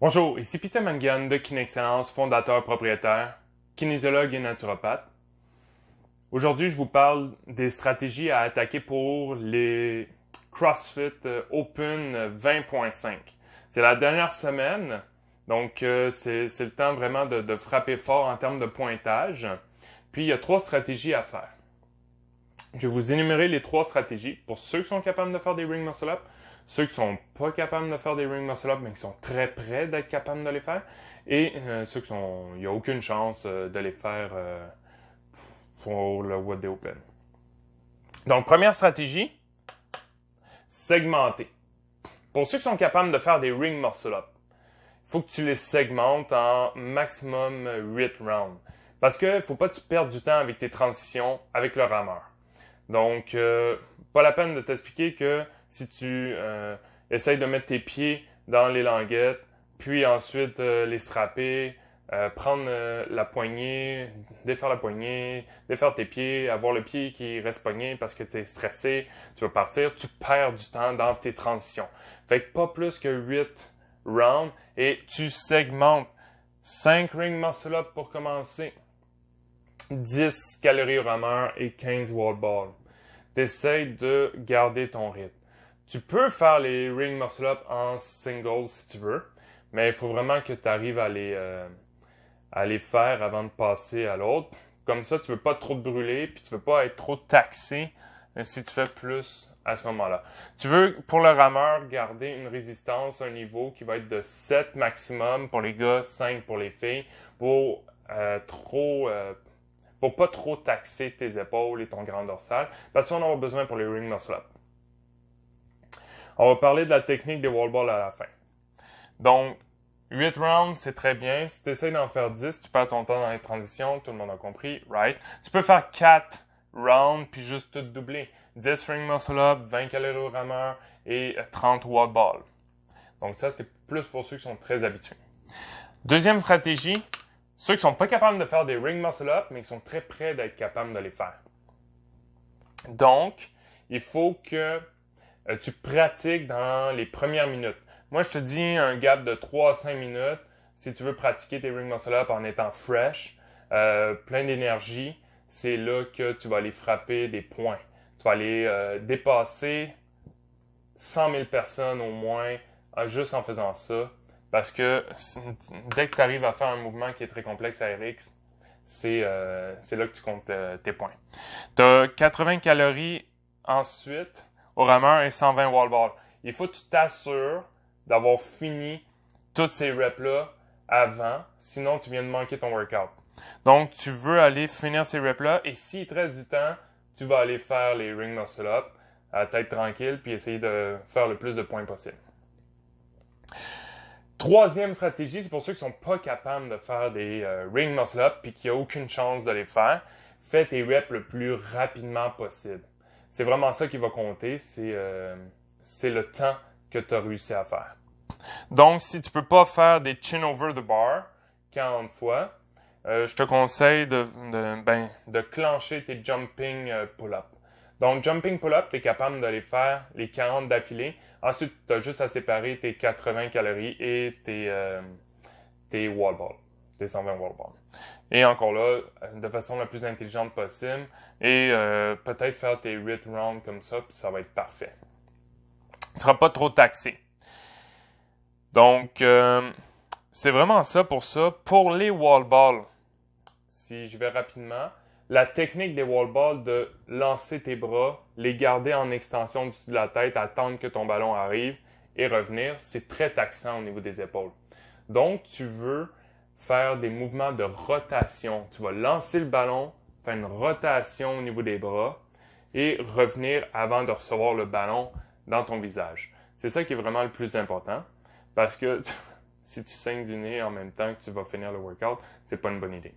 Bonjour, ici Peter Mangan de KineXcellence, fondateur propriétaire, kinésiologue et naturopathe. Aujourd'hui, je vous parle des stratégies à attaquer pour les CrossFit Open 20.5. C'est la dernière semaine, donc c'est le temps vraiment de frapper fort en termes de pointage. Puis il y a 3 stratégies à faire. Je vais vous énumérer les 3 stratégies pour ceux qui sont capables de faire des ring muscle up, ceux qui sont pas capables de faire des ring muscle up mais qui sont très près d'être capables de les faire, et ceux qui sont, il n'y a aucune chance de les faire pour le What Day Open. Donc première stratégie, segmenter. Pour ceux qui sont capables de faire des ring muscle up, il faut que tu les segmentes en maximum 8 rounds. Parce que faut pas que tu perdes du temps avec tes transitions avec le rameur. Donc, pas la peine de t'expliquer que si tu essayes de mettre tes pieds dans les languettes, puis ensuite les strapper, prendre la poignée, défaire tes pieds, avoir le pied qui reste pogné parce que tu es stressé, tu vas partir, tu perds du temps dans tes transitions. Fait que pas plus que 8 rounds et tu segmentes 5 ring muscle up pour commencer, 10 calories au rameur et 15 wall ball. T'essayes de garder ton rythme. Tu peux faire les ring muscle up en single si tu veux, mais il faut vraiment que tu arrives à les faire avant de passer à l'autre. Comme ça, tu veux pas trop te brûler, puis tu veux pas être trop taxé si tu fais plus à ce moment-là. Tu veux, pour le rameur, garder une résistance, un niveau qui va être de 7 maximum pour les gars, 5 pour les filles, pour pas trop taxer tes épaules et ton grand dorsal, parce qu'on en aura besoin pour les ring muscle up. On va parler de la technique des wall balls à la fin. Donc, 8 rounds, c'est très bien. Si tu essaies d'en faire 10, tu perds ton temps dans les transitions, tout le monde a compris, right? Tu peux faire 4 rounds, puis juste tout doubler. 10 ring muscle up, 20 calories au rameur et 30 wall ball. Donc ça, c'est plus pour ceux qui sont très habitués. Deuxième stratégie, ceux qui sont pas capables de faire des ring muscle up, mais qui sont très près d'être capables de les faire. Donc, il faut que tu pratiques dans les premières minutes. Moi, je te dis un gap de 3 à 5 minutes si tu veux pratiquer tes ring muscle up en étant fresh, plein d'énergie. C'est là que tu vas aller frapper des points. Tu vas aller dépasser 100 000 personnes au moins juste en faisant ça. Parce que dès que tu arrives à faire un mouvement qui est très complexe à RX, c'est là que tu comptes tes points. Tu as 80 calories ensuite au rameur et 120 wall ball. Il faut que tu t'assures d'avoir fini toutes ces reps-là avant, sinon tu viens de manquer ton workout. Donc, tu veux aller finir ces reps-là et s'il te reste du temps, tu vas aller faire les ring muscle up à tête tranquille puis essayer de faire le plus de points possible. Troisième stratégie, c'est pour ceux qui sont pas capables de faire des ring muscle up puis qui n'ont aucune chance de les faire. Fais tes reps le plus rapidement possible. C'est vraiment ça qui va compter, c'est le temps que tu as réussi à faire. Donc, si tu peux pas faire des chin over the bar 40 fois, je te conseille de clencher tes jumping pull-up. Donc, jumping pull-up, tu es capable de les faire les 40 d'affilée. Ensuite, tu as juste à séparer tes 80 calories et tes wall balls, tes 120 wall balls. Et encore là, de façon la plus intelligente possible. Et peut-être faire tes 8 rounds comme ça, puis ça va être parfait. Tu ne seras pas trop taxé. Donc, c'est vraiment ça pour ça. Pour les wall balls, si je vais rapidement, la technique des wall balls de lancer tes bras, les garder en extension du-dessus de la tête, attendre que ton ballon arrive et revenir, c'est très taxant au niveau des épaules. Donc, tu veux faire des mouvements de rotation. Tu vas lancer le ballon, faire une rotation au niveau des bras et revenir avant de recevoir le ballon dans ton visage. C'est ça qui est vraiment le plus important parce que si tu saignes du nez en même temps que tu vas finir le workout, c'est pas une bonne idée.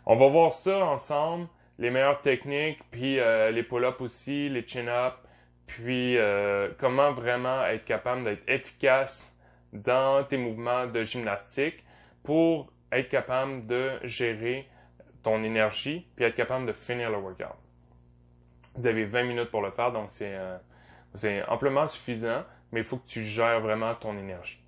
On va voir ça ensemble, les meilleures techniques, puis les pull-ups aussi, les chin-ups, puis comment vraiment être capable d'être efficace dans tes mouvements de gymnastique pour être capable de gérer ton énergie puis être capable de finir le workout. Vous avez 20 minutes pour le faire, donc c'est amplement suffisant, mais il faut que tu gères vraiment ton énergie.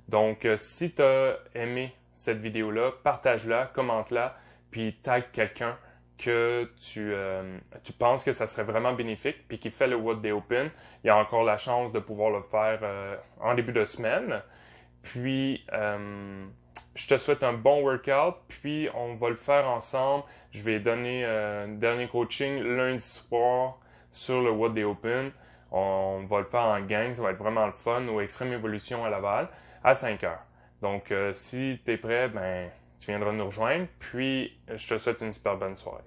Donc, si tu as aimé cette vidéo-là, partage-la, commente-la, puis tag quelqu'un que tu penses que ça serait vraiment bénéfique, puis qui fait le What Day Open. Il y a encore la chance de pouvoir le faire en début de semaine. Puis, je te souhaite un bon workout, puis on va le faire ensemble. Je vais donner un dernier coaching lundi soir sur le What Day Open. On va le faire en gang, ça va être vraiment le fun au Extrême Évolution à Laval à 5 heures. Donc, si tu es prêt, ben, tu viendras nous rejoindre. Puis, je te souhaite une super bonne soirée.